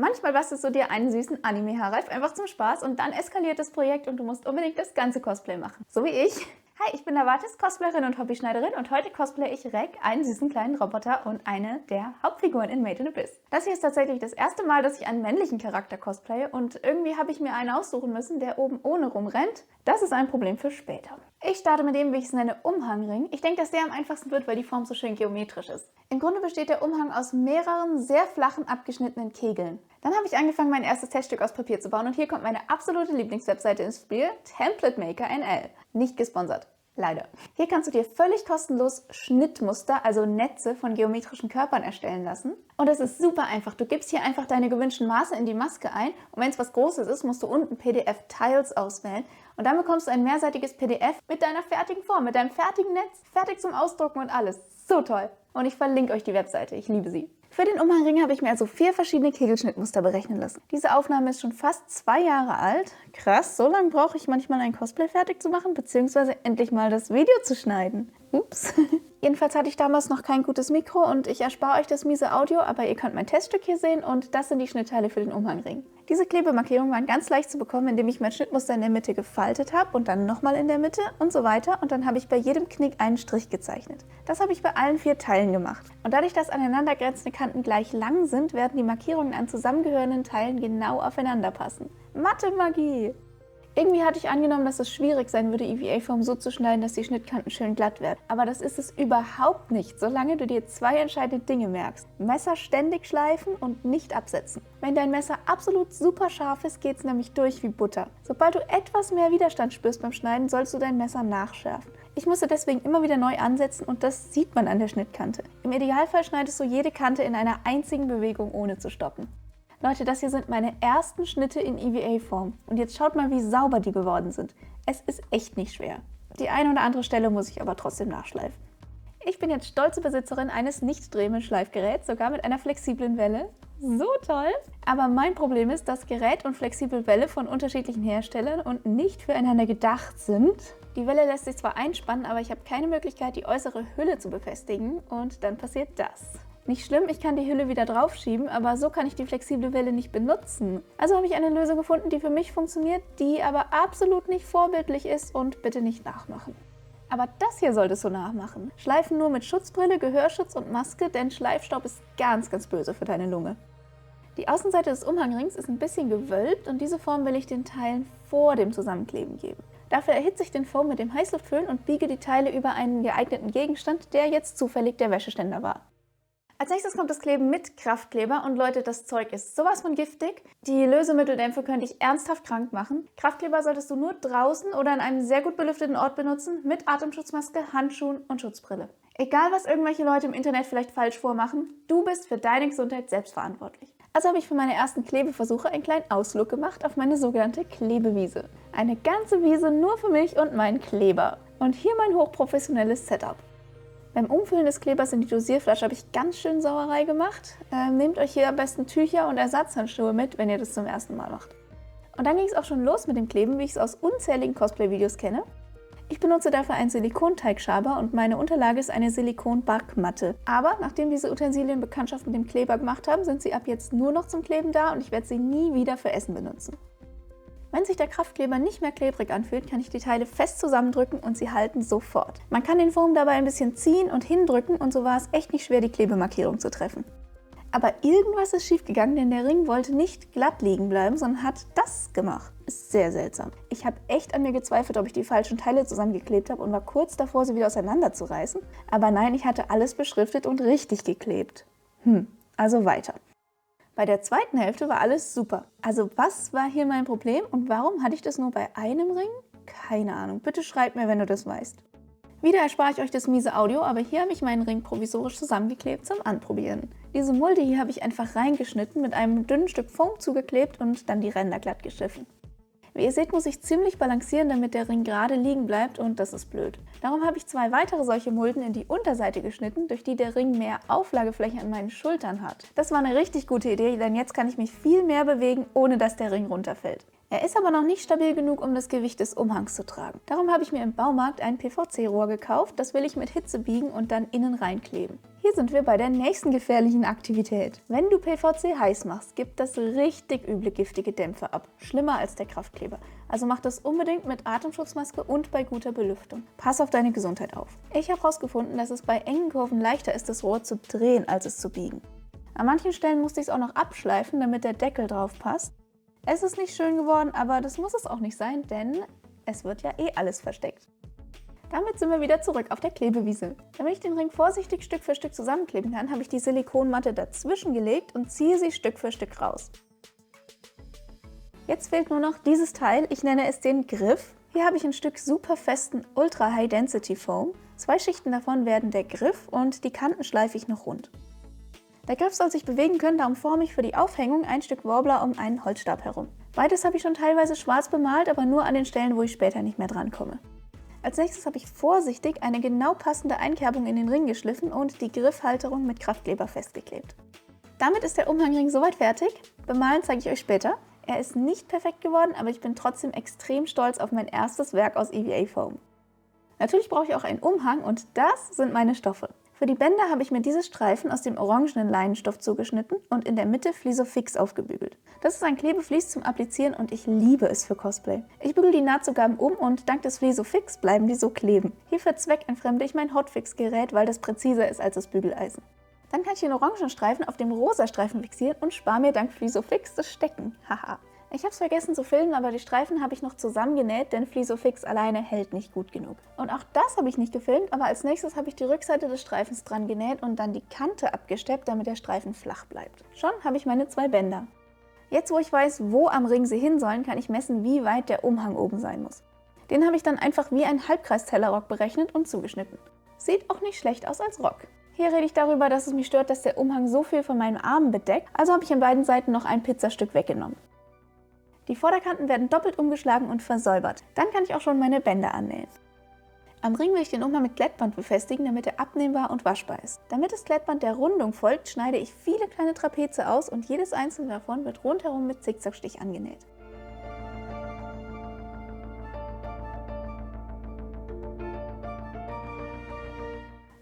Manchmal bastelst du dir einen süßen Anime-Haarreif einfach zum Spaß und dann eskaliert das Projekt und du musst unbedingt das ganze Cosplay machen. So wie ich. Hi, ich bin Navatis, Cosplayerin und Hobbyschneiderin und heute cosplaye ich Rek, einen süßen kleinen Roboter und eine der Hauptfiguren in Made in Abyss. Das hier ist tatsächlich das erste Mal, dass ich einen männlichen Charakter cosplaye und irgendwie habe ich mir einen aussuchen müssen, der oben ohne rumrennt. Das ist ein Problem für später. Ich starte mit dem, wie ich es nenne, Umhangring. Ich denke, dass der am einfachsten wird, weil die Form so schön geometrisch ist. Im Grunde besteht der Umhang aus mehreren sehr flachen, abgeschnittenen Kegeln. Dann habe ich angefangen, mein erstes Teststück aus Papier zu bauen und hier kommt meine absolute Lieblingswebseite ins Spiel, Template Maker NL. Nicht gesponsert. Leider. Hier kannst du dir völlig kostenlos Schnittmuster, also Netze von geometrischen Körpern erstellen lassen. Und es ist super einfach. Du gibst hier einfach deine gewünschten Maße in die Maske ein und wenn es was Großes ist, musst du unten PDF-Tiles auswählen und dann bekommst du ein mehrseitiges PDF mit deiner fertigen Form, mit deinem fertigen Netz, fertig zum Ausdrucken und alles. So toll. Und ich verlinke euch die Webseite. Ich liebe sie. Für den Umhangring habe ich mir also 4 verschiedene Kegelschnittmuster berechnen lassen. Diese Aufnahme ist schon fast 2 Jahre alt. Krass, so lange brauche ich manchmal ein Cosplay fertig zu machen, beziehungsweise endlich mal das Video zu schneiden. Ups. Jedenfalls hatte ich damals noch kein gutes Mikro und ich erspare euch das miese Audio, aber ihr könnt mein Teststück hier sehen und das sind die Schnittteile für den Umhangring. Diese Klebemarkierungen waren ganz leicht zu bekommen, indem ich mein Schnittmuster in der Mitte gefaltet habe und dann nochmal in der Mitte und so weiter und dann habe ich bei jedem Knick einen Strich gezeichnet. Das habe ich bei allen 4 Teilen gemacht. Und dadurch, dass aneinandergrenzende Kanten gleich lang sind, werden die Markierungen an zusammengehörenden Teilen genau aufeinander passen. Mathe-Magie! Irgendwie hatte ich angenommen, dass es schwierig sein würde, EVA-Form so zu schneiden, dass die Schnittkanten schön glatt werden. Aber das ist es überhaupt nicht, solange du dir 2 entscheidende Dinge merkst. Messer ständig schleifen und nicht absetzen. Wenn dein Messer absolut super scharf ist, geht es nämlich durch wie Butter. Sobald du etwas mehr Widerstand spürst beim Schneiden, sollst du dein Messer nachschärfen. Ich musste deswegen immer wieder neu ansetzen und das sieht man an der Schnittkante. Im Idealfall schneidest du jede Kante in einer einzigen Bewegung, ohne zu stoppen. Leute, das hier sind meine ersten Schnitte in EVA-Form. Und jetzt schaut mal, wie sauber die geworden sind. Es ist echt nicht schwer. Die eine oder andere Stelle muss ich aber trotzdem nachschleifen. Ich bin jetzt stolze Besitzerin eines Nicht-Dremel-Schleifgeräts, sogar mit einer flexiblen Welle. So toll! Aber mein Problem ist, dass Gerät und flexible Welle von unterschiedlichen Herstellern und nicht füreinander gedacht sind. Die Welle lässt sich zwar einspannen, aber ich habe keine Möglichkeit, die äußere Hülle zu befestigen und dann passiert das. Nicht schlimm, ich kann die Hülle wieder draufschieben, aber so kann ich die flexible Welle nicht benutzen. Also habe ich eine Lösung gefunden, die für mich funktioniert, die aber absolut nicht vorbildlich ist und bitte nicht nachmachen. Aber das hier solltest du nachmachen. Schleifen nur mit Schutzbrille, Gehörschutz und Maske, denn Schleifstaub ist ganz, ganz böse für deine Lunge. Die Außenseite des Umhangrings ist ein bisschen gewölbt und diese Form will ich den Teilen vor dem Zusammenkleben geben. Dafür erhitze ich den Foam mit dem Heißluftföhn und biege die Teile über einen geeigneten Gegenstand, der jetzt zufällig der Wäscheständer war. Als nächstes kommt das Kleben mit Kraftkleber und Leute, das Zeug ist sowas von giftig. Die Lösemitteldämpfe können dich ernsthaft krank machen. Kraftkleber solltest du nur draußen oder in einem sehr gut belüfteten Ort benutzen, mit Atemschutzmaske, Handschuhen und Schutzbrille. Egal, was irgendwelche Leute im Internet vielleicht falsch vormachen, du bist für deine Gesundheit selbst verantwortlich. Also habe ich für meine ersten Klebeversuche einen kleinen Ausflug gemacht auf meine sogenannte Klebewiese. Eine ganze Wiese nur für mich und meinen Kleber. Und hier mein hochprofessionelles Setup. Beim Umfüllen des Klebers in die Dosierflasche habe ich ganz schön Sauerei gemacht. Nehmt euch hier am besten Tücher und Ersatzhandschuhe mit, wenn ihr das zum ersten Mal macht. Und dann ging es auch schon los mit dem Kleben, wie ich es aus unzähligen Cosplay-Videos kenne. Ich benutze dafür einen Silikonteigschaber und meine Unterlage ist eine Silikon-Backmatte. Aber nachdem diese Utensilien Bekanntschaft mit dem Kleber gemacht haben, sind sie ab jetzt nur noch zum Kleben da und ich werde sie nie wieder für Essen benutzen. Wenn sich der Kraftkleber nicht mehr klebrig anfühlt, kann ich die Teile fest zusammendrücken und sie halten sofort. Man kann den Foam dabei ein bisschen ziehen und hindrücken und so war es echt nicht schwer, die Klebemarkierung zu treffen. Aber irgendwas ist schiefgegangen, denn der Ring wollte nicht glatt liegen bleiben, sondern hat das gemacht. Ist sehr seltsam. Ich habe echt an mir gezweifelt, ob ich die falschen Teile zusammengeklebt habe und war kurz davor, sie wieder auseinanderzureißen. Aber nein, ich hatte alles beschriftet und richtig geklebt. Also weiter. Bei der zweiten Hälfte war alles super. Also was war hier mein Problem und warum hatte ich das nur bei einem Ring? Keine Ahnung, bitte schreibt mir, wenn du das weißt. Wieder erspare ich euch das miese Audio, aber hier habe ich meinen Ring provisorisch zusammengeklebt zum Anprobieren. Diese Mulde hier habe ich einfach reingeschnitten, mit einem dünnen Stück Foam zugeklebt und dann die Ränder glatt geschliffen. Wie ihr seht, muss ich ziemlich balancieren, damit der Ring gerade liegen bleibt und das ist blöd. Darum habe ich 2 weitere solche Mulden in die Unterseite geschnitten, durch die der Ring mehr Auflagefläche an meinen Schultern hat. Das war eine richtig gute Idee, denn jetzt kann ich mich viel mehr bewegen, ohne dass der Ring runterfällt. Er ist aber noch nicht stabil genug, um das Gewicht des Umhangs zu tragen. Darum habe ich mir im Baumarkt ein PVC-Rohr gekauft, das will ich mit Hitze biegen und dann innen reinkleben. Hier sind wir bei der nächsten gefährlichen Aktivität. Wenn du PVC heiß machst, gibt das richtig üble giftige Dämpfe ab. Schlimmer als der Kraftkleber. Also mach das unbedingt mit Atemschutzmaske und bei guter Belüftung. Pass auf deine Gesundheit auf. Ich habe herausgefunden, dass es bei engen Kurven leichter ist, das Rohr zu drehen, als es zu biegen. An manchen Stellen musste ich es auch noch abschleifen, damit der Deckel drauf passt. Es ist nicht schön geworden, aber das muss es auch nicht sein, denn es wird ja eh alles versteckt. Damit sind wir wieder zurück auf der Klebewiese. Damit ich den Ring vorsichtig Stück für Stück zusammenkleben kann, habe ich die Silikonmatte dazwischen gelegt und ziehe sie Stück für Stück raus. Jetzt fehlt nur noch dieses Teil, ich nenne es den Griff. Hier habe ich ein Stück super festen Ultra High Density Foam. 2 Schichten davon werden der Griff und die Kanten schleife ich noch rund. Der Griff soll sich bewegen können, darum forme ich für die Aufhängung ein Stück Wobbler um einen Holzstab herum. Beides habe ich schon teilweise schwarz bemalt, aber nur an den Stellen, wo ich später nicht mehr dran komme. Als nächstes habe ich vorsichtig eine genau passende Einkerbung in den Ring geschliffen und die Griffhalterung mit Kraftkleber festgeklebt. Damit ist der Umhangring soweit fertig. Bemalen zeige ich euch später. Er ist nicht perfekt geworden, aber ich bin trotzdem extrem stolz auf mein erstes Werk aus EVA Foam. Natürlich brauche ich auch einen Umhang und das sind meine Stoffe. Für die Bänder habe ich mir diese Streifen aus dem orangenen Leinenstoff zugeschnitten und in der Mitte Flisofix aufgebügelt. Das ist ein Klebeflies zum Applizieren und ich liebe es für Cosplay. Ich bügele die Nahtzugaben um und dank des Flisofix bleiben die so kleben. Hierfür zweckentfremde ich mein Hotfix-Gerät, weil das präziser ist als das Bügeleisen. Dann kann ich den orangen Streifen auf dem rosa Streifen fixieren und spare mir dank Flisofix das Stecken. Haha. Ich habe es vergessen zu filmen, aber die Streifen habe ich noch zusammengenäht, denn Flisofix alleine hält nicht gut genug. Und auch das habe ich nicht gefilmt, aber als nächstes habe ich die Rückseite des Streifens dran genäht und dann die Kante abgesteppt, damit der Streifen flach bleibt. Schon habe ich meine 2 Bänder. Jetzt, wo ich weiß, wo am Ring sie hin sollen, kann ich messen, wie weit der Umhang oben sein muss. Den habe ich dann einfach wie ein Halbkreis-Tellerrock berechnet und zugeschnitten. Sieht auch nicht schlecht aus als Rock. Hier rede ich darüber, dass es mich stört, dass der Umhang so viel von meinen Armen bedeckt, also habe ich an beiden Seiten noch ein Pizzastück weggenommen. Die Vorderkanten werden doppelt umgeschlagen und versäubert. Dann kann ich auch schon meine Bänder annähen. Am Ring will ich den Umhang mit Klettband befestigen, damit er abnehmbar und waschbar ist. Damit das Klettband der Rundung folgt, schneide ich viele kleine Trapeze aus und jedes einzelne davon wird rundherum mit Zickzackstich angenäht.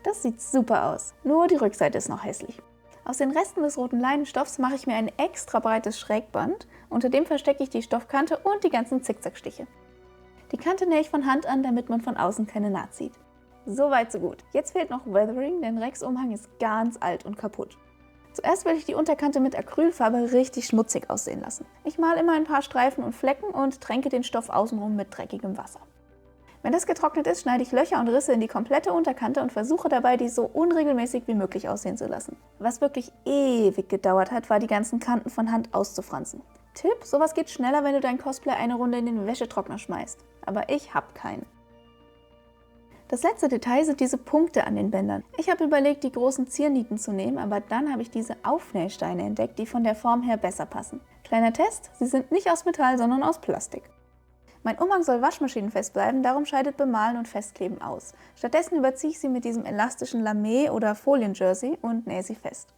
Das sieht super aus, nur die Rückseite ist noch hässlich. Aus den Resten des roten Leinenstoffs mache ich mir ein extra breites Schrägband, unter dem verstecke ich die Stoffkante und die ganzen Zickzackstiche. Die Kante nähe ich von Hand an, damit man von außen keine Naht sieht. So weit, so gut. Jetzt fehlt noch Weathering, denn Rex' Umhang ist ganz alt und kaputt. Zuerst will ich die Unterkante mit Acrylfarbe richtig schmutzig aussehen lassen. Ich male immer ein paar Streifen und Flecken und tränke den Stoff außenrum mit dreckigem Wasser. Wenn das getrocknet ist, schneide ich Löcher und Risse in die komplette Unterkante und versuche dabei, die so unregelmäßig wie möglich aussehen zu lassen. Was wirklich ewig gedauert hat, war die ganzen Kanten von Hand auszufransen. Tipp: Sowas geht schneller, wenn du dein Cosplay eine Runde in den Wäschetrockner schmeißt. Aber ich habe keinen. Das letzte Detail sind diese Punkte an den Bändern. Ich habe überlegt, die großen Ziernieten zu nehmen, aber dann habe ich diese Aufnähsteine entdeckt, die von der Form her besser passen. Kleiner Test: Sie sind nicht aus Metall, sondern aus Plastik. Mein Umhang soll waschmaschinenfest bleiben, darum scheidet Bemalen und Festkleben aus. Stattdessen überziehe ich sie mit diesem elastischen Lamé- oder Folienjersey und nähe sie fest.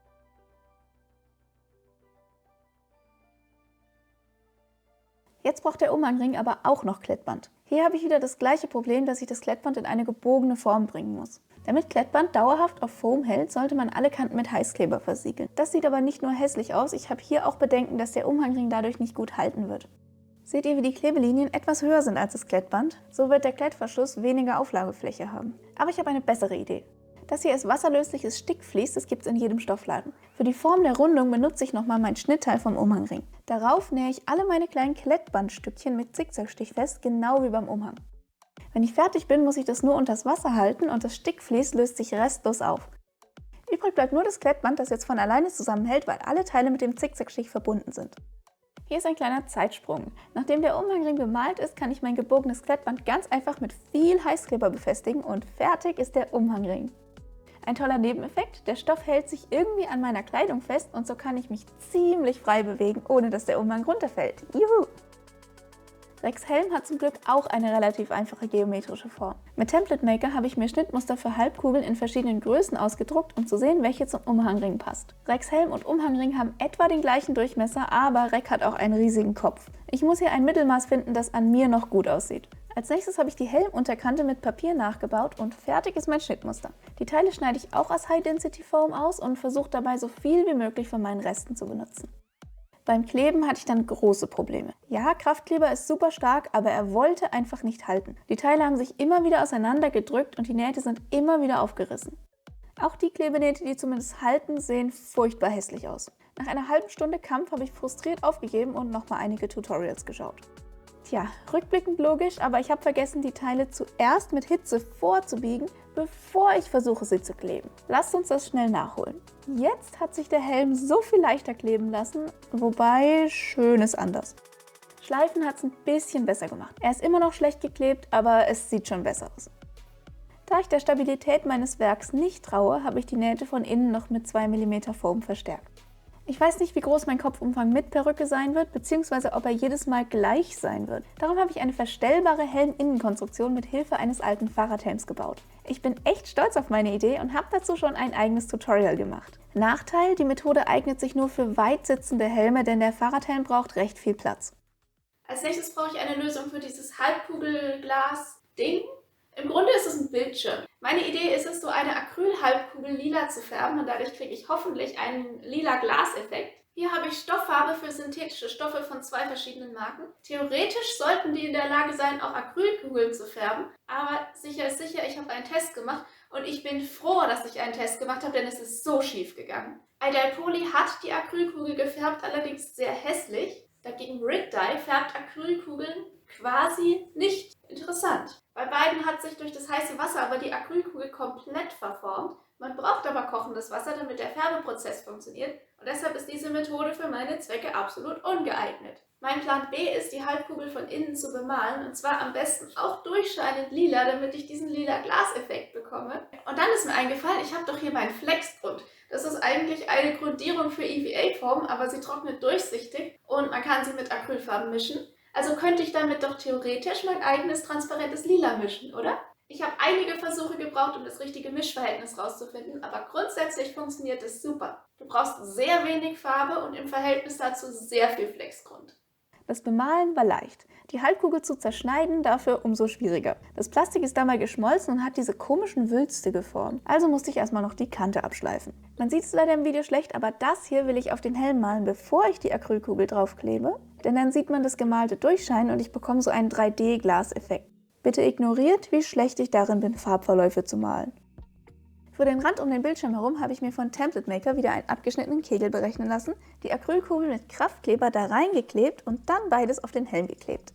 Jetzt braucht der Umhangring aber auch noch Klettband. Hier habe ich wieder das gleiche Problem, dass ich das Klettband in eine gebogene Form bringen muss. Damit Klettband dauerhaft auf Foam hält, sollte man alle Kanten mit Heißkleber versiegeln. Das sieht aber nicht nur hässlich aus, ich habe hier auch Bedenken, dass der Umhangring dadurch nicht gut halten wird. Seht ihr, wie die Klebelinien etwas höher sind als das Klettband? So wird der Klettverschluss weniger Auflagefläche haben. Aber ich habe eine bessere Idee. Das hier ist wasserlösliches Stickvlies, das gibt es in jedem Stoffladen. Für die Form der Rundung benutze ich nochmal mein Schnittteil vom Umhangring. Darauf nähe ich alle meine kleinen Klettbandstückchen mit Zickzackstich fest, genau wie beim Umhang. Wenn ich fertig bin, muss ich das nur unters Wasser halten und das Stickvlies löst sich restlos auf. Übrig bleibt nur das Klettband, das jetzt von alleine zusammenhält, weil alle Teile mit dem Zickzackstich verbunden sind. Hier ist ein kleiner Zeitsprung. Nachdem der Umhangring bemalt ist, kann ich mein gebogenes Klettband ganz einfach mit viel Heißkleber befestigen und fertig ist der Umhangring. Ein toller Nebeneffekt: Der Stoff hält sich irgendwie an meiner Kleidung fest und so kann ich mich ziemlich frei bewegen, ohne dass der Umhang runterfällt. Juhu! Rex Helm hat zum Glück auch eine relativ einfache geometrische Form. Mit Template Maker habe ich mir Schnittmuster für Halbkugeln in verschiedenen Größen ausgedruckt, um zu sehen, welche zum Umhangring passt. Rex Helm und Umhangring haben etwa den gleichen Durchmesser, aber Rex hat auch einen riesigen Kopf. Ich muss hier ein Mittelmaß finden, das an mir noch gut aussieht. Als nächstes habe ich die Helmunterkante mit Papier nachgebaut und fertig ist mein Schnittmuster. Die Teile schneide ich auch aus High Density Foam aus und versuche dabei so viel wie möglich von meinen Resten zu benutzen. Beim Kleben hatte ich dann große Probleme. Ja, Kraftkleber ist super stark, aber er wollte einfach nicht halten. Die Teile haben sich immer wieder auseinander gedrückt und die Nähte sind immer wieder aufgerissen. Auch die Klebenähte, die zumindest halten, sehen furchtbar hässlich aus. Nach einer halben Stunde Kampf habe ich frustriert aufgegeben und nochmal einige Tutorials geschaut. Tja, rückblickend logisch, aber ich habe vergessen, die Teile zuerst mit Hitze vorzubiegen, bevor ich versuche, sie zu kleben. Lasst uns das schnell nachholen. Jetzt hat sich der Helm so viel leichter kleben lassen, wobei schön ist anders. Schleifen hat es ein bisschen besser gemacht. Er ist immer noch schlecht geklebt, aber es sieht schon besser aus. Da ich der Stabilität meines Werks nicht traue, habe ich die Nähte von innen noch mit 2 mm Foam verstärkt. Ich weiß nicht, wie groß mein Kopfumfang mit Perücke sein wird, beziehungsweise ob er jedes Mal gleich sein wird. Darum habe ich eine verstellbare Helminnenkonstruktion mit Hilfe eines alten Fahrradhelms gebaut. Ich bin echt stolz auf meine Idee und habe dazu schon ein eigenes Tutorial gemacht. Nachteil: Die Methode eignet sich nur für weit sitzende Helme, denn der Fahrradhelm braucht recht viel Platz. Als nächstes brauche ich eine Lösung für dieses Halbkugelglas-Ding. Im Grunde ist es ein Bildschirm. Meine Idee ist es, so eine Acryl-Halbkugel lila zu färben und dadurch kriege ich hoffentlich einen lila Glaseffekt. Hier habe ich Stofffarbe für synthetische Stoffe von 2 verschiedenen Marken. Theoretisch sollten die in der Lage sein, auch Acrylkugeln zu färben, aber sicher ist sicher, ich habe einen Test gemacht und ich bin froh, dass ich einen Test gemacht habe, denn es ist so schief gegangen. Ideal Poly hat die Acrylkugel gefärbt, allerdings sehr hässlich. Dagegen Rid Dye färbt Acrylkugeln quasi nicht. Interessant. Bei beiden hat sich durch das heiße Wasser aber die Acrylkugel komplett verformt. Man braucht aber kochendes Wasser, damit der Färbeprozess funktioniert und deshalb ist diese Methode für meine Zwecke absolut ungeeignet. Mein Plan B ist, die Halbkugel von innen zu bemalen und zwar am besten auch durchscheinend lila, damit ich diesen lila Glaseffekt bekomme. Und dann ist mir eingefallen, ich habe doch hier meinen Flexgrund. Das ist eigentlich eine Grundierung für EVA-Foam, aber sie trocknet durchsichtig und man kann sie mit Acrylfarben mischen. Also könnte ich damit doch theoretisch mein eigenes transparentes Lila mischen, oder? Ich habe einige Versuche gebraucht, um das richtige Mischverhältnis rauszufinden, aber grundsätzlich funktioniert es super. Du brauchst sehr wenig Farbe und im Verhältnis dazu sehr viel Flexgrund. Das Bemalen war leicht. Die Halbkugel zu zerschneiden, dafür umso schwieriger. Das Plastik ist dabei geschmolzen und hat diese komischen Wülste geformt. Also musste ich erstmal noch die Kante abschleifen. Man sieht es leider im Video schlecht, aber das hier will ich auf den Helm malen, bevor ich die Acrylkugel draufklebe. Denn dann sieht man das Gemalte durchscheinen und ich bekomme so einen 3D-Glaseffekt. Bitte ignoriert, wie schlecht ich darin bin, Farbverläufe zu malen. Für den Rand um den Bildschirm herum habe ich mir von Template Maker wieder einen abgeschnittenen Kegel berechnen lassen, die Acrylkugel mit Kraftkleber da reingeklebt und dann beides auf den Helm geklebt.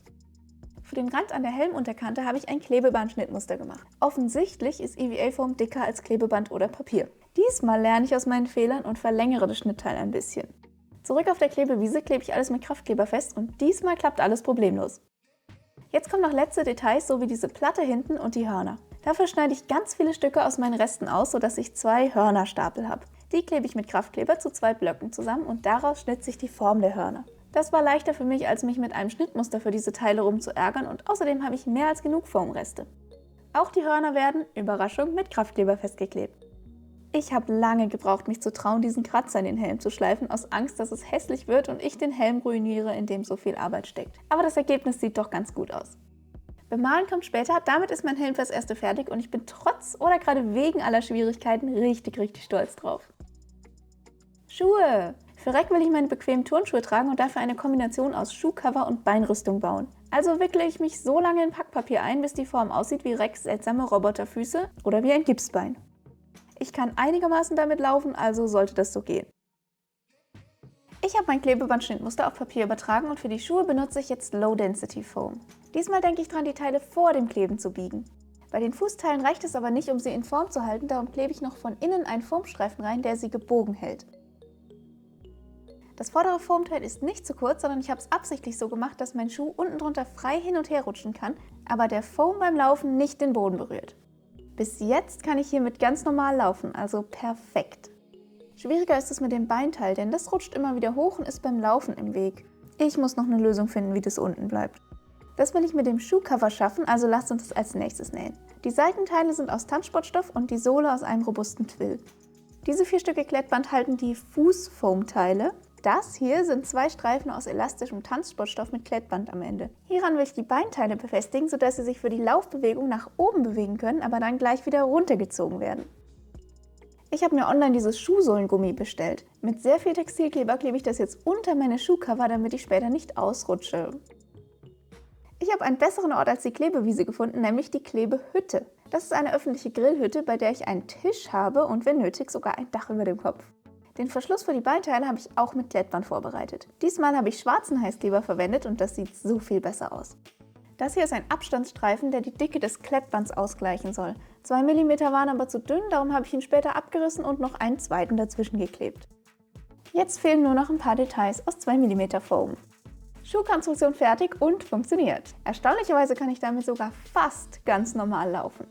Für den Rand an der Helmunterkante habe ich ein Klebeband-Schnittmuster gemacht. Offensichtlich ist EVA-Foam dicker als Klebeband oder Papier. Diesmal lerne ich aus meinen Fehlern und verlängere das Schnittteil ein bisschen. Zurück auf der Klebewiese klebe ich alles mit Kraftkleber fest und diesmal klappt alles problemlos. Jetzt kommen noch letzte Details, so wie diese Platte hinten und die Hörner. Dafür schneide ich ganz viele Stücke aus meinen Resten aus, sodass ich 2 Hörnerstapel habe. Die klebe ich mit Kraftkleber zu 2 Blöcken zusammen und daraus schnitt sich die Form der Hörner. Das war leichter für mich, als mich mit einem Schnittmuster für diese Teile rumzuärgern und außerdem habe ich mehr als genug Foamreste. Auch die Hörner werden, Überraschung, mit Kraftkleber festgeklebt. Ich habe lange gebraucht, mich zu trauen, diesen Kratzer in den Helm zu schleifen, aus Angst, dass es hässlich wird und ich den Helm ruiniere, in dem so viel Arbeit steckt. Aber das Ergebnis sieht doch ganz gut aus. Bemalen kommt später, damit ist mein Helm fürs Erste fertig und ich bin trotz oder gerade wegen aller Schwierigkeiten richtig stolz drauf. Schuhe! Für Reck will ich meine bequemen Turnschuhe tragen und dafür eine Kombination aus Schuhcover und Beinrüstung bauen. Also wickle ich mich so lange in Packpapier ein, bis die Form aussieht wie Recks seltsame Roboterfüße oder wie ein Gipsbein. Ich kann einigermaßen damit laufen, also sollte das so gehen. Ich habe mein Klebebandschnittmuster auf Papier übertragen und für die Schuhe benutze ich jetzt Low Density Foam. Diesmal denke ich dran, die Teile vor dem Kleben zu biegen. Bei den Fußteilen reicht es aber nicht, um sie in Form zu halten, darum klebe ich noch von innen einen Foamstreifen rein, der sie gebogen hält. Das vordere Foamteil ist nicht zu kurz, sondern ich habe es absichtlich so gemacht, dass mein Schuh unten drunter frei hin und her rutschen kann, aber der Foam beim Laufen nicht den Boden berührt. Bis jetzt kann ich hiermit ganz normal laufen, also perfekt. Schwieriger ist es mit dem Beinteil, denn das rutscht immer wieder hoch und ist beim Laufen im Weg. Ich muss noch eine Lösung finden, wie das unten bleibt. Das will ich mit dem Schuhcover schaffen, also lasst uns das als nächstes nähen. Die Seitenteile sind aus Tanzsportstoff und die Sohle aus einem robusten Twill. Diese 4 Stücke Klettband halten die Fußfoamteile. Das hier sind 2 Streifen aus elastischem Tanzsportstoff mit Klettband am Ende. Hieran will ich die Beinteile befestigen, sodass sie sich für die Laufbewegung nach oben bewegen können, aber dann gleich wieder runtergezogen werden. Ich habe mir online dieses Schuhsohlengummi bestellt. Mit sehr viel Textilkleber klebe ich das jetzt unter meine Schuhcover, damit ich später nicht ausrutsche. Ich habe einen besseren Ort als die Klebewiese gefunden, nämlich die Klebehütte. Das ist eine öffentliche Grillhütte, bei der ich einen Tisch habe und wenn nötig sogar ein Dach über dem Kopf. Den Verschluss für die Beinteile habe ich auch mit Klettband vorbereitet. Diesmal habe ich schwarzen Heißkleber verwendet und das sieht so viel besser aus. Das hier ist ein Abstandsstreifen, der die Dicke des Klettbands ausgleichen soll. 2 mm waren aber zu dünn, darum habe ich ihn später abgerissen und noch einen zweiten dazwischen geklebt. Jetzt fehlen nur noch ein paar Details aus 2 mm Foam. Schuhkonstruktion fertig und funktioniert. Erstaunlicherweise kann ich damit sogar fast ganz normal laufen.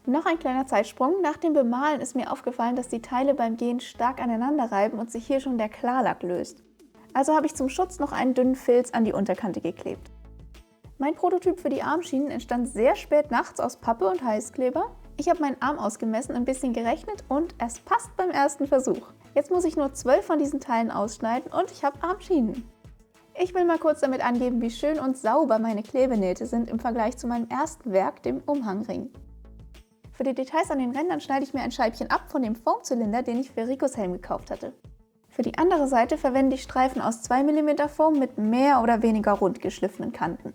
Noch ein kleiner Zeitsprung. Nach dem Bemalen ist mir aufgefallen, dass die Teile beim Gehen stark aneinander reiben und sich hier schon der Klarlack löst. Also habe ich zum Schutz noch einen dünnen Filz an die Unterkante geklebt. Mein Prototyp für die Armschienen entstand sehr spät nachts aus Pappe und Heißkleber. Ich habe meinen Arm ausgemessen, ein bisschen gerechnet und es passt beim ersten Versuch. Jetzt muss ich nur 12 von diesen Teilen ausschneiden und ich habe Armschienen. Ich will mal kurz damit angeben, wie schön und sauber meine Klebenähte sind im Vergleich zu meinem ersten Werk, dem Umhangring. Für die Details an den Rändern schneide ich mir ein Scheibchen ab von dem Foamzylinder, den ich für Ricos Helm gekauft hatte. Für die andere Seite verwende ich Streifen aus 2 mm Foam mit mehr oder weniger rund geschliffenen Kanten.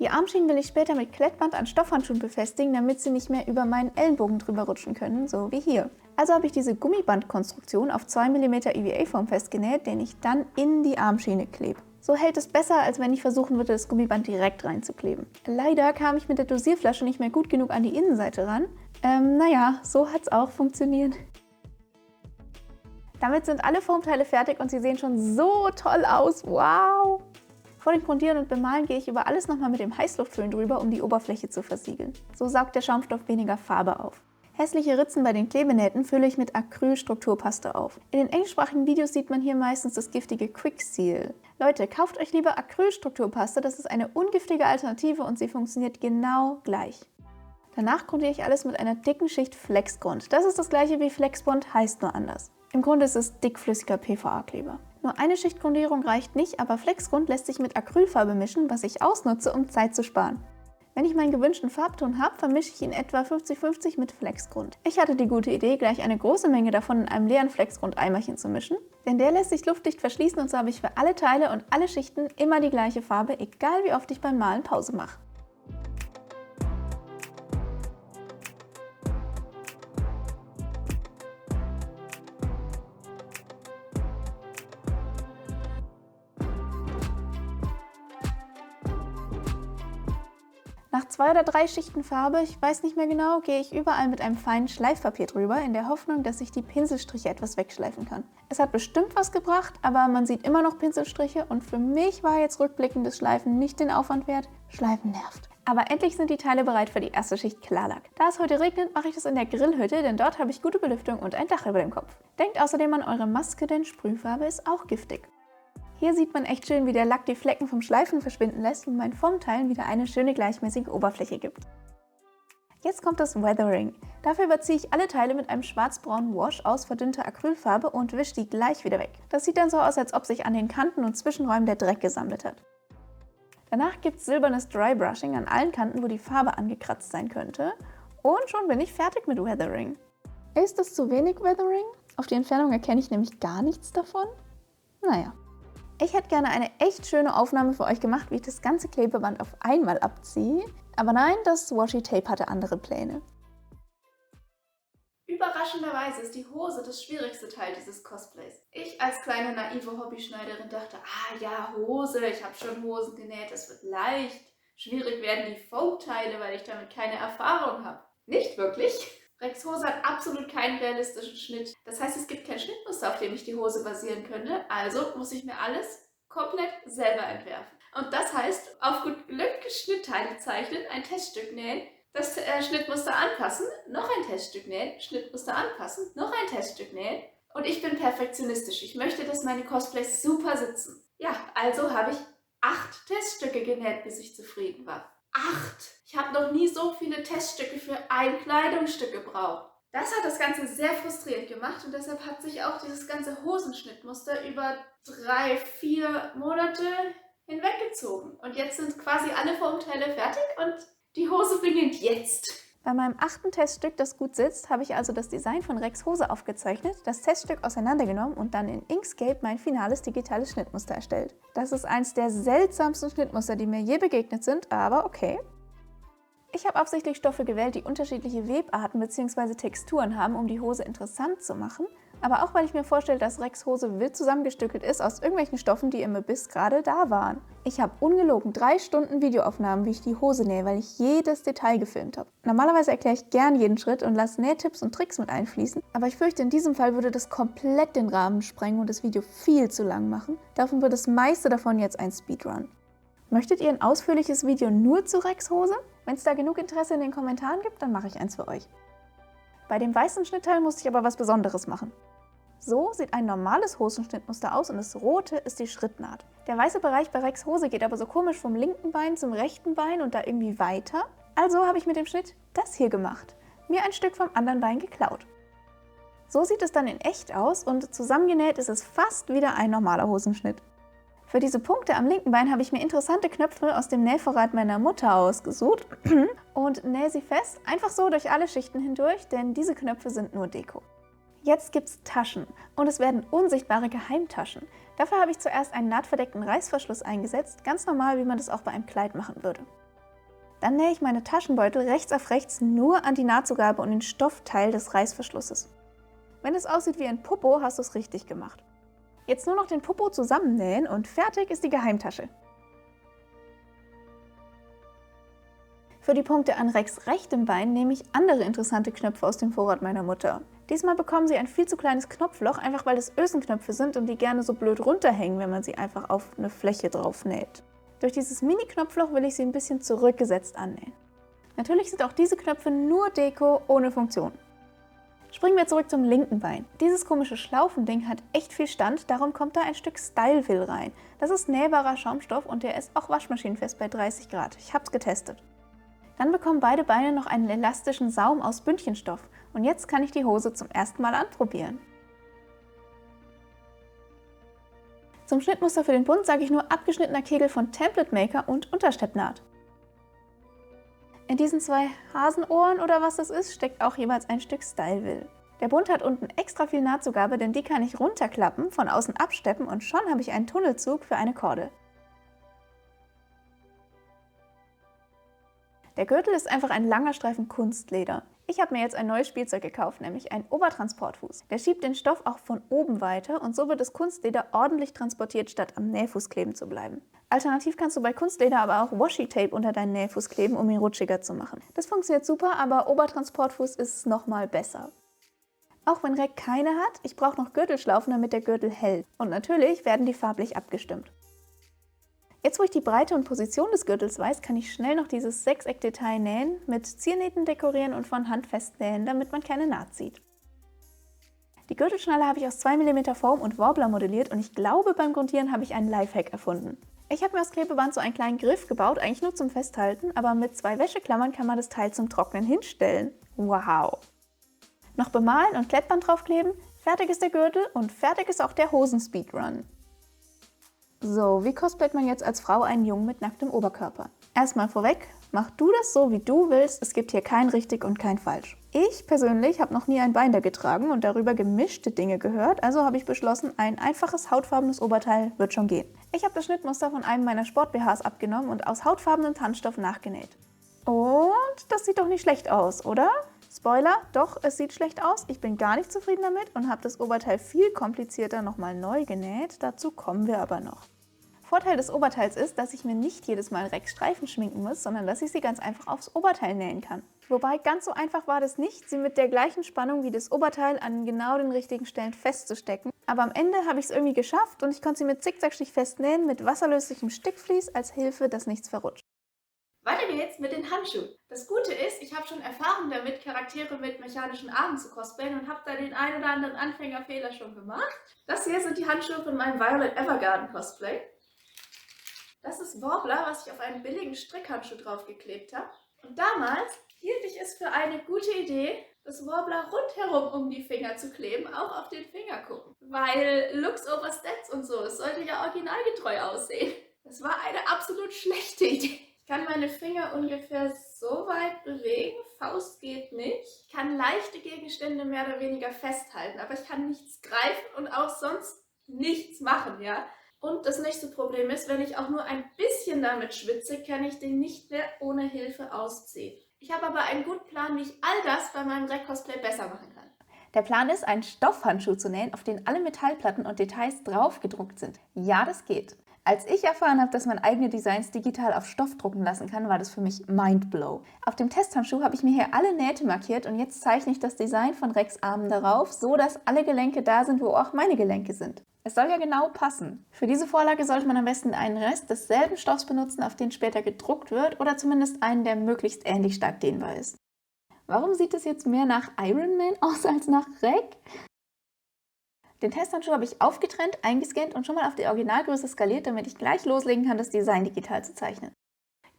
Die Armschienen will ich später mit Klettband an Stoffhandschuhen befestigen, damit sie nicht mehr über meinen Ellenbogen drüber rutschen können, so wie hier. Also habe ich diese Gummibandkonstruktion auf 2 mm EVA-Foam festgenäht, den ich dann in die Armschiene klebe. So hält es besser, als wenn ich versuchen würde, das Gummiband direkt reinzukleben. Leider kam ich mit der Dosierflasche nicht mehr gut genug an die Innenseite ran. Naja, so hat es auch funktioniert. Damit sind alle Foamteile fertig und sie sehen schon so toll aus. Wow! Vor dem Grundieren und Bemalen gehe ich über alles nochmal mit dem Heißluftföhn drüber, um die Oberfläche zu versiegeln. So saugt der Schaumstoff weniger Farbe auf. Hässliche Ritzen bei den Klebenähten fülle ich mit Acrylstrukturpaste auf. In den englischsprachigen Videos sieht man hier meistens das giftige Quickseal. Leute, kauft euch lieber Acrylstrukturpaste, das ist eine ungiftige Alternative und sie funktioniert genau gleich. Danach grundiere ich alles mit einer dicken Schicht Flexgrund. Das ist das gleiche wie Flexbond, heißt nur anders. Im Grunde ist es dickflüssiger PVA-Kleber. Nur eine Schicht Grundierung reicht nicht, aber Flexgrund lässt sich mit Acrylfarbe mischen, was ich ausnutze, um Zeit zu sparen. Wenn ich meinen gewünschten Farbton habe, vermische ich ihn etwa 50-50 mit Flexgrund. Ich hatte die gute Idee, gleich eine große Menge davon in einem leeren Flexgrund-Eimerchen zu mischen, denn der lässt sich luftdicht verschließen und so habe ich für alle Teile und alle Schichten immer die gleiche Farbe, egal wie oft ich beim Malen Pause mache. Nach 2 oder 3 Schichten Farbe, ich weiß nicht mehr genau, gehe ich überall mit einem feinen Schleifpapier drüber, in der Hoffnung, dass ich die Pinselstriche etwas wegschleifen kann. Es hat bestimmt was gebracht, aber man sieht immer noch Pinselstriche und für mich war jetzt rückblickendes Schleifen nicht den Aufwand wert. Schleifen nervt. Aber endlich sind die Teile bereit für die erste Schicht Klarlack. Da es heute regnet, mache ich das in der Grillhütte, denn dort habe ich gute Belüftung und ein Dach über dem Kopf. Denkt außerdem an eure Maske, denn Sprühfarbe ist auch giftig. Hier sieht man echt schön, wie der Lack die Flecken vom Schleifen verschwinden lässt und meinen Foamteilen wieder eine schöne gleichmäßige Oberfläche gibt. Jetzt kommt das Weathering. Dafür überziehe ich alle Teile mit einem schwarzbraunen Wash aus verdünnter Acrylfarbe und wische die gleich wieder weg. Das sieht dann so aus, als ob sich an den Kanten und Zwischenräumen der Dreck gesammelt hat. Danach gibt es silbernes Drybrushing an allen Kanten, wo die Farbe angekratzt sein könnte. Und schon bin ich fertig mit Weathering. Ist das zu wenig Weathering? Auf die Entfernung erkenne ich nämlich gar nichts davon. Naja. Ich hätte gerne eine echt schöne Aufnahme für euch gemacht, wie ich das ganze Klebeband auf einmal abziehe. Aber nein, das Washi-Tape hatte andere Pläne. Überraschenderweise ist die Hose das schwierigste Teil dieses Cosplays. Ich als kleine naive Hobbyschneiderin dachte, ja, Hose, ich habe schon Hosen genäht, das wird leicht. Schwierig werden die Foamteile, weil ich damit keine Erfahrung habe. Nicht wirklich. Rex Hose hat absolut keinen realistischen Schnitt. Das heißt, es gibt kein Schnittmuster, auf dem ich die Hose basieren könnte. Also muss ich mir alles komplett selber entwerfen. Und das heißt, auf gut Glück Schnittteile zeichnen, ein Teststück nähen, das Schnittmuster anpassen, noch ein Teststück nähen, Schnittmuster anpassen, noch ein Teststück nähen. Und ich bin perfektionistisch. Ich möchte, dass meine Cosplays super sitzen. Ja, also habe ich 8 Teststücke genäht, bis ich zufrieden war. 8! Ich habe noch nie so viele Teststücke für ein Kleidungsstück gebraucht. Das hat das Ganze sehr frustrierend gemacht und deshalb hat sich auch dieses ganze Hosenschnittmuster über 3-4 Monate hinweggezogen. Und jetzt sind quasi alle Formteile fertig und die Hose beginnt jetzt. Bei meinem 8. Teststück, das gut sitzt, habe ich also das Design von Rex Hose aufgezeichnet, das Teststück auseinandergenommen und dann in Inkscape mein finales digitales Schnittmuster erstellt. Das ist eins der seltsamsten Schnittmuster, die mir je begegnet sind, aber okay. Ich habe absichtlich Stoffe gewählt, die unterschiedliche Webarten bzw. Texturen haben, um die Hose interessant zu machen, aber auch weil ich mir vorstelle, dass Rex Hose wild zusammengestückelt ist aus irgendwelchen Stoffen, die im Biss gerade da waren. Ich habe ungelogen 3 Stunden Videoaufnahmen, wie ich die Hose nähe, weil ich jedes Detail gefilmt habe. Normalerweise erkläre ich gern jeden Schritt und lasse Nähtipps und Tricks mit einfließen, aber ich fürchte, in diesem Fall würde das komplett den Rahmen sprengen und das Video viel zu lang machen. Davon wird das meiste davon jetzt ein Speedrun. Möchtet ihr ein ausführliches Video nur zu Rex Hose? Wenn es da genug Interesse in den Kommentaren gibt, dann mache ich eins für euch. Bei dem weißen Schnittteil musste ich aber was Besonderes machen. So sieht ein normales Hosenschnittmuster aus und das rote ist die Schrittnaht. Der weiße Bereich bei Rex Hose geht aber so komisch vom linken Bein zum rechten Bein und da irgendwie weiter. Also habe ich mit dem Schnitt das hier gemacht. Mir ein Stück vom anderen Bein geklaut. So sieht es dann in echt aus und zusammengenäht ist es fast wieder ein normaler Hosenschnitt. Für diese Punkte am linken Bein habe ich mir interessante Knöpfe aus dem Nähvorrat meiner Mutter ausgesucht und nähe sie fest, einfach so durch alle Schichten hindurch, denn diese Knöpfe sind nur Deko. Jetzt gibt es Taschen und es werden unsichtbare Geheimtaschen. Dafür habe ich zuerst einen nahtverdeckten Reißverschluss eingesetzt, ganz normal, wie man das auch bei einem Kleid machen würde. Dann nähe ich meine Taschenbeutel rechts auf rechts nur an die Nahtzugabe und den Stoffteil des Reißverschlusses. Wenn es aussieht wie ein Popo, hast du es richtig gemacht. Jetzt nur noch den Popo zusammennähen und fertig ist die Geheimtasche. Für die Punkte an Rex rechtem Bein nehme ich andere interessante Knöpfe aus dem Vorrat meiner Mutter. Diesmal bekommen sie ein viel zu kleines Knopfloch, einfach weil es Ösenknöpfe sind und die gerne so blöd runterhängen, wenn man sie einfach auf eine Fläche drauf näht. Durch dieses Mini-Knopfloch will ich sie ein bisschen zurückgesetzt annähen. Natürlich sind auch diese Knöpfe nur Deko, ohne Funktion. Springen wir zurück zum linken Bein. Dieses komische Schlaufending hat echt viel Stand, darum kommt da ein Stück Style-Will rein. Das ist nähbarer Schaumstoff und der ist auch waschmaschinenfest bei 30 Grad. Ich hab's getestet. Dann bekommen beide Beine noch einen elastischen Saum aus Bündchenstoff. Und jetzt kann ich die Hose zum ersten Mal anprobieren. Zum Schnittmuster für den Bund sage ich nur abgeschnittener Kegel von Template Maker und Untersteppnaht. In diesen 2 Hasenohren oder was das ist, steckt auch jeweils ein Stück Style-Will. Der Bund hat unten extra viel Nahtzugabe, denn die kann ich runterklappen, von außen absteppen und schon habe ich einen Tunnelzug für eine Kordel. Der Gürtel ist einfach ein langer Streifen Kunstleder. Ich habe mir jetzt ein neues Spielzeug gekauft, nämlich einen Obertransportfuß. Der schiebt den Stoff auch von oben weiter und so wird das Kunstleder ordentlich transportiert, statt am Nähfuß kleben zu bleiben. Alternativ kannst du bei Kunstleder aber auch Washi-Tape unter deinen Nähfuß kleben, um ihn rutschiger zu machen. Das funktioniert super, aber Obertransportfuß ist nochmal besser. Auch wenn Rec keine hat, ich brauche noch Gürtelschlaufen, damit der Gürtel hält. Und natürlich werden die farblich abgestimmt. Jetzt, wo ich die Breite und Position des Gürtels weiß, kann ich schnell noch dieses Sechseckdetail nähen, mit Ziernähten dekorieren und von Hand festnähen, damit man keine Naht sieht. Die Gürtelschnalle habe ich aus 2 mm Foam und Warbler modelliert und ich glaube, beim Grundieren habe ich einen Lifehack erfunden. Ich habe mir aus Klebeband so einen kleinen Griff gebaut, eigentlich nur zum Festhalten, aber mit 2 Wäscheklammern kann man das Teil zum Trocknen hinstellen. Wow! Noch bemalen und Klettband draufkleben, fertig ist der Gürtel und fertig ist auch der Hosen-Speedrun. So, wie cosplayt man jetzt als Frau einen Jungen mit nacktem Oberkörper? Erstmal vorweg, mach du das so, wie du willst, es gibt hier kein richtig und kein falsch. Ich persönlich habe noch nie ein Binder getragen und darüber gemischte Dinge gehört, also habe ich beschlossen, ein einfaches hautfarbenes Oberteil wird schon gehen. Ich habe das Schnittmuster von einem meiner Sport-BHs abgenommen und aus hautfarbenem Tanzstoff nachgenäht. Und das sieht doch nicht schlecht aus, oder? Spoiler, doch, es sieht schlecht aus. Ich bin gar nicht zufrieden damit und habe das Oberteil viel komplizierter nochmal neu genäht. Dazu kommen wir aber noch. Vorteil des Oberteils ist, dass ich mir nicht jedes Mal Rex-Streifen schminken muss, sondern dass ich sie ganz einfach aufs Oberteil nähen kann. Wobei, ganz so einfach war das nicht, sie mit der gleichen Spannung wie das Oberteil an genau den richtigen Stellen festzustecken. Aber am Ende habe ich es irgendwie geschafft und ich konnte sie mit Zickzackstich festnähen, mit wasserlöslichem Stickvlies als Hilfe, dass nichts verrutscht. Weiter geht's mit den Handschuhen. Das Gute ist, ich habe schon Erfahrung damit, Charaktere mit mechanischen Armen zu cosplayen und habe da den ein oder anderen Anfängerfehler schon gemacht. Das hier sind die Handschuhe von meinem Violet Evergarden Cosplay. Das ist Worbler, was ich auf einen billigen Strickhandschuh draufgeklebt habe. Und damals hielt ich es für eine gute Idee, das Worbler rundherum um die Finger zu kleben, auch auf den Fingerkuppen. Weil Looks over Stats und so, es sollte ja originalgetreu aussehen. Das war eine absolut schlechte Idee. Ich kann meine Finger ungefähr so weit bewegen, Faust geht nicht. Ich kann leichte Gegenstände mehr oder weniger festhalten, aber ich kann nichts greifen und auch sonst nichts machen, ja. Und das nächste Problem ist, wenn ich auch nur ein bisschen damit schwitze, kann ich den nicht mehr ohne Hilfe ausziehen. Ich habe aber einen guten Plan, wie ich all das bei meinem Rec-Cosplay besser machen kann. Der Plan ist, einen Stoffhandschuh zu nähen, auf den alle Metallplatten und Details drauf gedruckt sind. Ja, das geht. Als ich erfahren habe, dass man eigene Designs digital auf Stoff drucken lassen kann, war das für mich mindblow. Auf dem Testhandschuh habe ich mir hier alle Nähte markiert und jetzt zeichne ich das Design von Rex Armen darauf, so dass alle Gelenke da sind, wo auch meine Gelenke sind. Es soll ja genau passen. Für diese Vorlage sollte man am besten einen Rest desselben Stoffs benutzen, auf den später gedruckt wird, oder zumindest einen, der möglichst ähnlich stark dehnbar ist. Warum sieht es jetzt mehr nach Iron Man aus als nach Rec? Den Testhandschuh habe ich aufgetrennt, eingescannt und schon mal auf die Originalgröße skaliert, damit ich gleich loslegen kann, das Design digital zu zeichnen.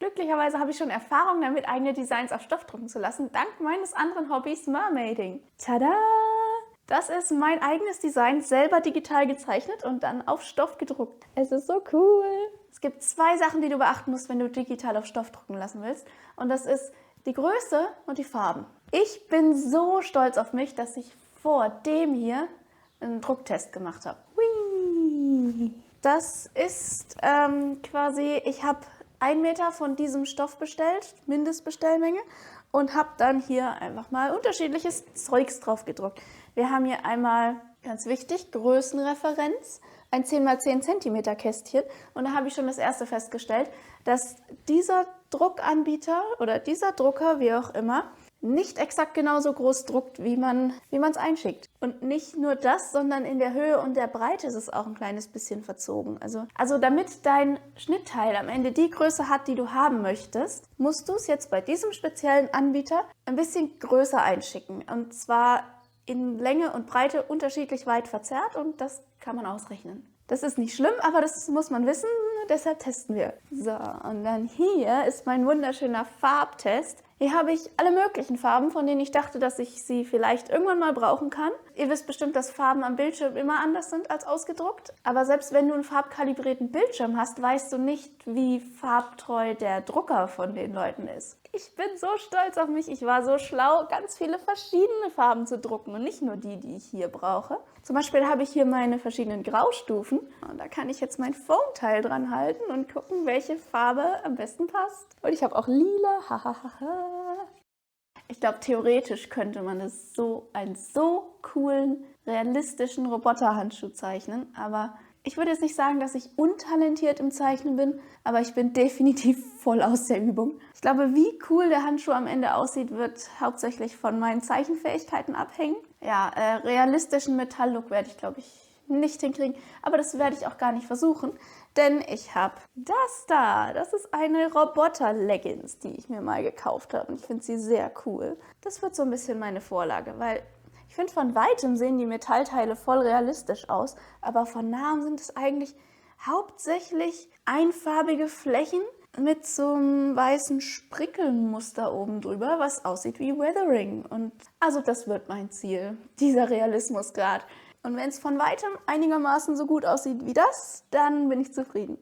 Glücklicherweise habe ich schon Erfahrung damit, eigene Designs auf Stoff drucken zu lassen, dank meines anderen Hobbys Mermaiding. Tada! Das ist mein eigenes Design, selber digital gezeichnet und dann auf Stoff gedruckt. Es ist so cool! Es gibt 2 Sachen, die du beachten musst, wenn du digital auf Stoff drucken lassen willst. Und das ist die Größe und die Farben. Ich bin so stolz auf mich, dass ich vor dem hier einen Drucktest gemacht habe. Hui. Das ist quasi, ich habe 1 Meter von diesem Stoff bestellt, Mindestbestellmenge, und habe dann hier einfach mal unterschiedliches Zeugs drauf gedruckt. Wir haben hier einmal, ganz wichtig, Größenreferenz, ein 10x10 cm Kästchen, und da habe ich schon das erste festgestellt, dass dieser Druckanbieter oder dieser Drucker, wie auch immer, nicht exakt genauso groß druckt, wie man es einschickt. Und nicht nur das, sondern in der Höhe und der Breite ist es auch ein kleines bisschen verzogen. Also damit dein Schnittteil am Ende die Größe hat, die du haben möchtest, musst du es jetzt bei diesem speziellen Anbieter ein bisschen größer einschicken. Und zwar in Länge und Breite unterschiedlich weit verzerrt, und das kann man ausrechnen. Das ist nicht schlimm, aber das muss man wissen, deshalb testen wir. So, und dann hier ist mein wunderschöner Farbtest. Hier habe ich alle möglichen Farben, von denen ich dachte, dass ich sie vielleicht irgendwann mal brauchen kann. Ihr wisst bestimmt, dass Farben am Bildschirm immer anders sind als ausgedruckt. Aber selbst wenn du einen farbkalibrierten Bildschirm hast, weißt du nicht, wie farbtreu der Drucker von den Leuten ist. Ich bin so stolz auf mich. Ich war so schlau, ganz viele verschiedene Farben zu drucken und nicht nur die, die ich hier brauche. Zum Beispiel habe ich hier meine verschiedenen Graustufen. Und da kann ich jetzt mein Foamteil dran halten und gucken, welche Farbe am besten passt. Und ich habe auch lila. Ich glaube, theoretisch könnte man das einen so coolen, realistischen Roboterhandschuh zeichnen. Aber ich würde jetzt nicht sagen, dass ich untalentiert im Zeichnen bin, aber ich bin definitiv voll aus der Übung. Ich glaube, wie cool der Handschuh am Ende aussieht, wird hauptsächlich von meinen Zeichenfähigkeiten abhängen. Ja, realistischen Metalllook werde ich, glaube ich, nicht hinkriegen, aber das werde ich auch gar nicht versuchen, denn ich habe das da. Das ist eine Roboter-Leggings, die ich mir mal gekauft habe, und ich finde sie sehr cool. Das wird so ein bisschen meine Vorlage, weil ich finde, von Weitem sehen die Metallteile voll realistisch aus, aber von Nahem sind es eigentlich hauptsächlich einfarbige Flächen mit so einem weißen Sprickelmuster oben drüber, was aussieht wie Weathering. Und also das wird mein Ziel, dieser Realismusgrad. Und wenn es von Weitem einigermaßen so gut aussieht wie das, dann bin ich zufrieden.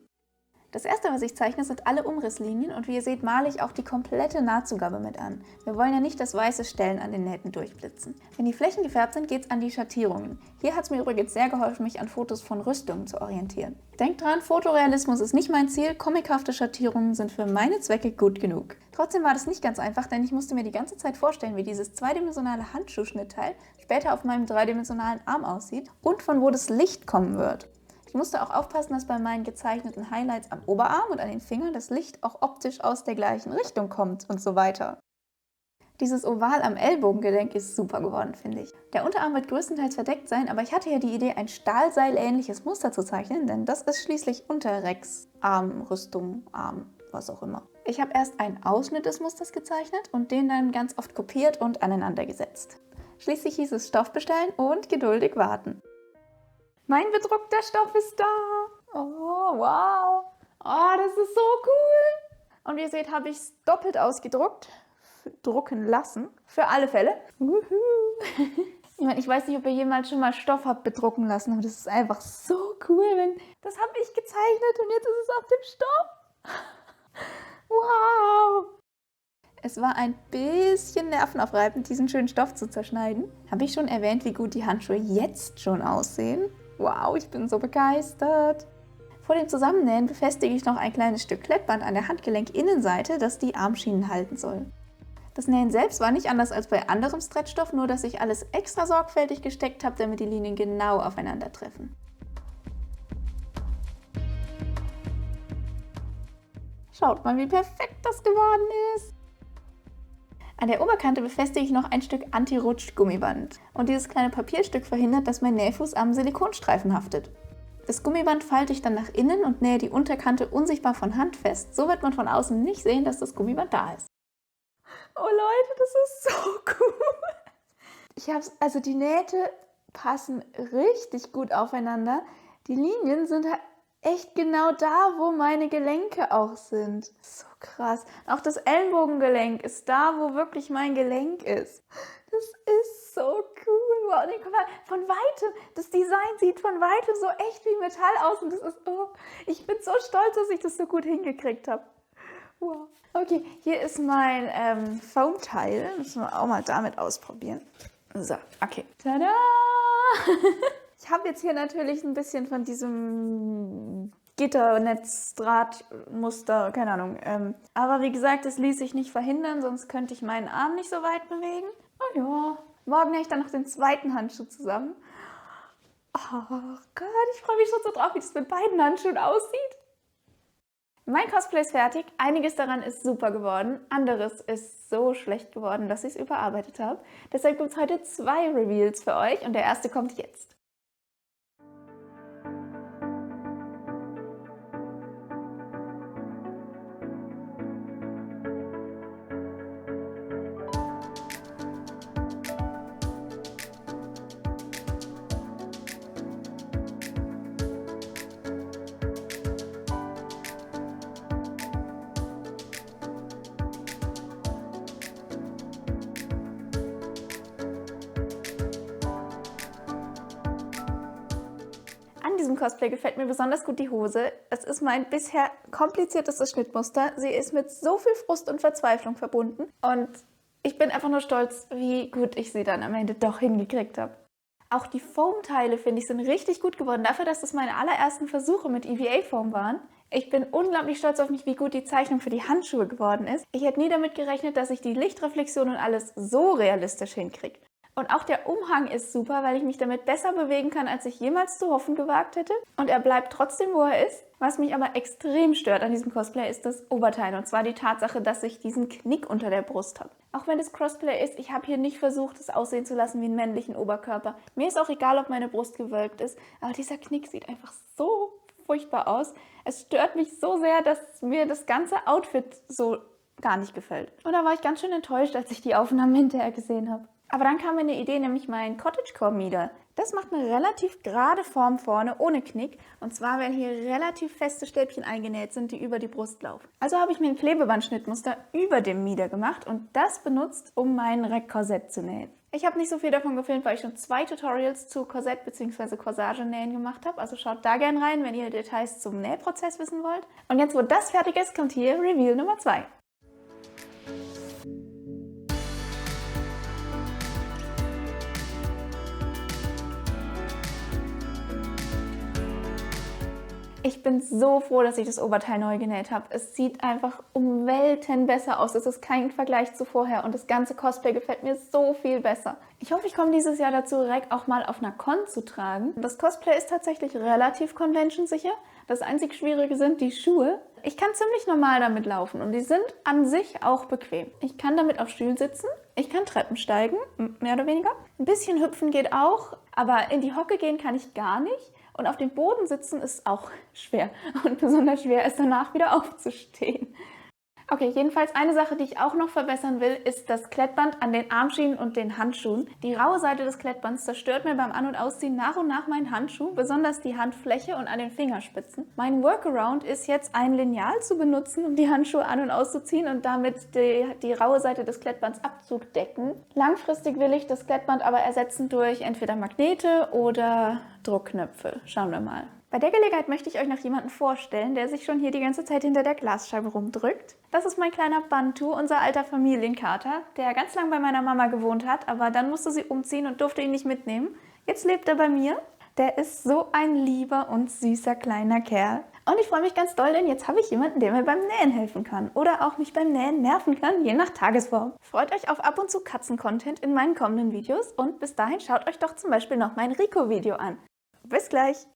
Das erste, was ich zeichne, sind alle Umrisslinien, und wie ihr seht, male ich auch die komplette Nahtzugabe mit an. Wir wollen ja nicht, dass weiße Stellen an den Nähten durchblitzen. Wenn die Flächen gefärbt sind, geht es an die Schattierungen. Hier hat es mir übrigens sehr geholfen, mich an Fotos von Rüstungen zu orientieren. Denkt dran, Fotorealismus ist nicht mein Ziel, comichafte Schattierungen sind für meine Zwecke gut genug. Trotzdem war das nicht ganz einfach, denn ich musste mir die ganze Zeit vorstellen, wie dieses zweidimensionale Handschuhschnittteil später auf meinem dreidimensionalen Arm aussieht und von wo das Licht kommen wird. Ich musste auch aufpassen, dass bei meinen gezeichneten Highlights am Oberarm und an den Fingern das Licht auch optisch aus der gleichen Richtung kommt und so weiter. Dieses Oval am Ellbogengelenk ist super geworden, finde ich. Der Unterarm wird größtenteils verdeckt sein, aber ich hatte ja die Idee, ein Stahlseil-ähnliches Muster zu zeichnen, denn das ist schließlich unter Rex, Arm, Rüstung, Arm, was auch immer. Ich habe erst einen Ausschnitt des Musters gezeichnet und den dann ganz oft kopiert und aneinander gesetzt. Schließlich hieß es Stoff bestellen und geduldig warten. Mein bedruckter Stoff ist da. Oh, wow. Oh, das ist so cool. Und wie ihr seht, habe ich es doppelt ausgedruckt, drucken lassen, für alle Fälle. Ich meine, ich weiß nicht, ob ihr jemals schon mal Stoff habt bedrucken lassen, aber das ist einfach so cool. Das habe ich gezeichnet und jetzt ist es auf dem Stoff. Wow! Es war ein bisschen nervenaufreibend, diesen schönen Stoff zu zerschneiden. Habe ich schon erwähnt, wie gut die Handschuhe jetzt schon aussehen? Wow, ich bin so begeistert. Vor dem Zusammennähen befestige ich noch ein kleines Stück Klettband an der Handgelenkinnenseite, das die Armschienen halten soll. Das Nähen selbst war nicht anders als bei anderem Stretchstoff, nur dass ich alles extra sorgfältig gesteckt habe, damit die Linien genau aufeinandertreffen. Schaut mal, wie perfekt das geworden ist. An der Oberkante befestige ich noch ein Stück Anti-Rutsch-Gummiband. Und dieses kleine Papierstück verhindert, dass mein Nähfuß am Silikonstreifen haftet. Das Gummiband falte ich dann nach innen und nähe die Unterkante unsichtbar von Hand fest. So wird man von außen nicht sehen, dass das Gummiband da ist. Oh Leute, das ist so cool. Also die Nähte passen richtig gut aufeinander. Die Linien sind halt echt genau da, wo meine Gelenke auch sind. So krass. Auch das Ellenbogengelenk ist da, wo wirklich mein Gelenk ist. Das ist so cool. Wow, und guck mal, von Weitem, das Design sieht von Weitem so echt wie Metall aus. Und das ist, oh, ich bin so stolz, dass ich das so gut hingekriegt habe. Wow. Okay, hier ist mein Foam-Teil. Müssen wir auch mal damit ausprobieren. So, okay. Tada! Ich habe jetzt hier natürlich ein bisschen von diesem Gitternetz-Drahtmuster, keine Ahnung. Aber wie gesagt, das ließ sich nicht verhindern, sonst könnte ich meinen Arm nicht so weit bewegen. Oh ja, morgen nähe ich dann noch den zweiten Handschuh zusammen. Oh Gott, ich freue mich schon so drauf, wie das mit beiden Handschuhen aussieht. Mein Cosplay ist fertig. Einiges daran ist super geworden. Anderes ist so schlecht geworden, dass ich es überarbeitet habe. Deshalb gibt es heute 2 Reveals für euch und der erste kommt jetzt. An diesem Cosplay gefällt mir besonders gut die Hose. Es ist mein bisher kompliziertestes Schnittmuster. Sie ist mit so viel Frust und Verzweiflung verbunden. Und ich bin einfach nur stolz, wie gut ich sie dann am Ende doch hingekriegt habe. Auch die Foam-Teile, finde ich, sind richtig gut geworden. Dafür, dass das meine allerersten Versuche mit EVA-Foam waren. Ich bin unglaublich stolz auf mich, wie gut die Zeichnung für die Handschuhe geworden ist. Ich hätte nie damit gerechnet, dass ich die Lichtreflexion und alles so realistisch hinkriege. Und auch der Umhang ist super, weil ich mich damit besser bewegen kann, als ich jemals zu hoffen gewagt hätte. Und er bleibt trotzdem, wo er ist. Was mich aber extrem stört an diesem Cosplay ist das Oberteil. Und zwar die Tatsache, dass ich diesen Knick unter der Brust habe. Auch wenn es Cosplay ist, ich habe hier nicht versucht, es aussehen zu lassen wie einen männlichen Oberkörper. Mir ist auch egal, ob meine Brust gewölbt ist. Aber dieser Knick sieht einfach so furchtbar aus. Es stört mich so sehr, dass mir das ganze Outfit so gar nicht gefällt. Und da war ich ganz schön enttäuscht, als ich die Aufnahmen hinterher gesehen habe. Aber dann kam mir eine Idee, nämlich mein Cottagecore Mieder. Das macht eine relativ gerade Form vorne, ohne Knick. Und zwar, weil hier relativ feste Stäbchen eingenäht sind, die über die Brust laufen. Also habe ich mir ein Klebebandschnittmuster über dem Mieder gemacht und das benutzt, um mein Reck-Korsett zu nähen. Ich habe nicht so viel davon gefilmt, weil ich schon 2 Tutorials zu Korsett bzw. Corsage-Nähen gemacht habe. Also schaut da gerne rein, wenn ihr Details zum Nähprozess wissen wollt. Und jetzt, wo das fertig ist, kommt hier Reveal Nummer 2. Ich bin so froh, dass ich das Oberteil neu genäht habe. Es sieht einfach um Welten besser aus. Es ist kein Vergleich zu vorher und das ganze Cosplay gefällt mir so viel besser. Ich hoffe, ich komme dieses Jahr dazu, Reck auch mal auf einer Con zu tragen. Das Cosplay ist tatsächlich relativ convention-sicher. Das einzig Schwierige sind die Schuhe. Ich kann ziemlich normal damit laufen und die sind an sich auch bequem. Ich kann damit auf Stühlen sitzen, ich kann Treppen steigen, mehr oder weniger. Ein bisschen hüpfen geht auch, aber in die Hocke gehen kann ich gar nicht. Und auf dem Boden sitzen ist auch schwer. Und besonders schwer ist danach wieder aufzustehen. Okay, jedenfalls eine Sache, die ich auch noch verbessern will, ist das Klettband an den Armschienen und den Handschuhen. Die raue Seite des Klettbands zerstört mir beim An- und Ausziehen nach und nach meinen Handschuh, besonders die Handfläche und an den Fingerspitzen. Mein Workaround ist jetzt, ein Lineal zu benutzen, um die Handschuhe an- und auszuziehen und damit die raue Seite des Klettbands abzudecken. Langfristig will ich das Klettband aber ersetzen durch entweder Magnete oder Druckknöpfe. Schauen wir mal. Bei der Gelegenheit möchte ich euch noch jemanden vorstellen, der sich schon hier die ganze Zeit hinter der Glasscheibe rumdrückt. Das ist mein kleiner Bantu, unser alter Familienkater, der ganz lang bei meiner Mama gewohnt hat, aber dann musste sie umziehen und durfte ihn nicht mitnehmen. Jetzt lebt er bei mir. Der ist so ein lieber und süßer kleiner Kerl. Und ich freue mich ganz doll, denn jetzt habe ich jemanden, der mir beim Nähen helfen kann oder auch mich beim Nähen nerven kann, je nach Tagesform. Freut euch auf ab und zu Katzen-Content in meinen kommenden Videos und bis dahin schaut euch doch zum Beispiel noch mein Rico-Video an. Bis gleich!